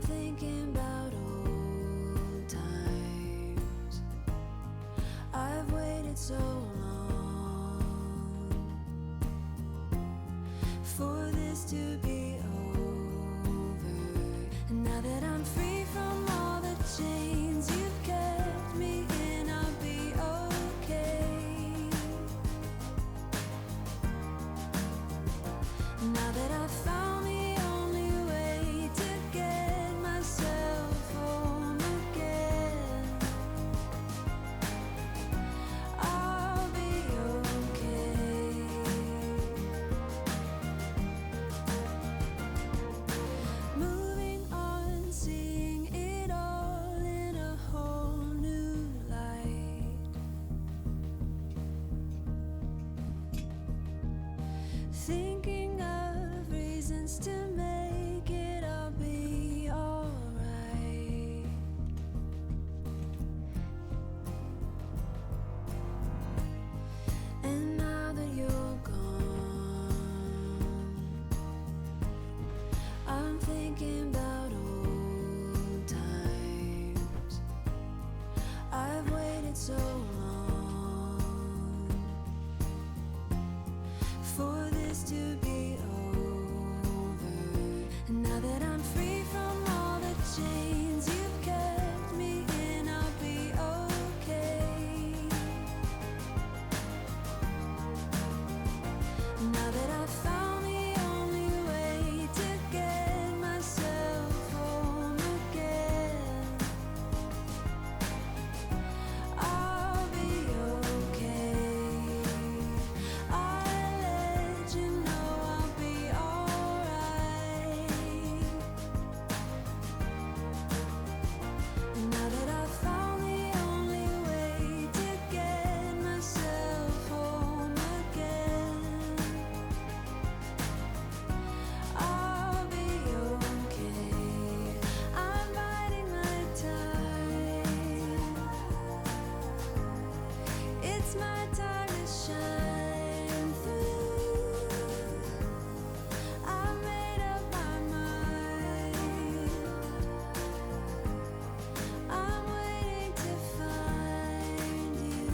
thinking about old times. I've waited so long for this to be over. And now that I'm free from all the chains you've kept me in, I'll be okay. Now that I've found the only way to get myself home again, I'll be okay. Moving on, seeing it all in a whole new light. Thinking of reasons to make it all be alright. And now that you're gone, I'm thinking about old times. I've waited so long for this to be over. And now that I'm free from all the chains you've kept me in, I'll be okay. Now that I've found the only way to get myself home again, I'll be okay. I'll let you know I'll be alright. Now that I've found the only way to get myself home again, I'll be okay. I'm biding my time. It's my time to shine through. I've made up my mind. I'm waiting to find you.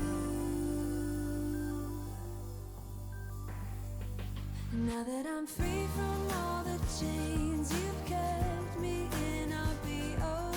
Now that I'm free from all the chains you've kept me in, I'll be okay.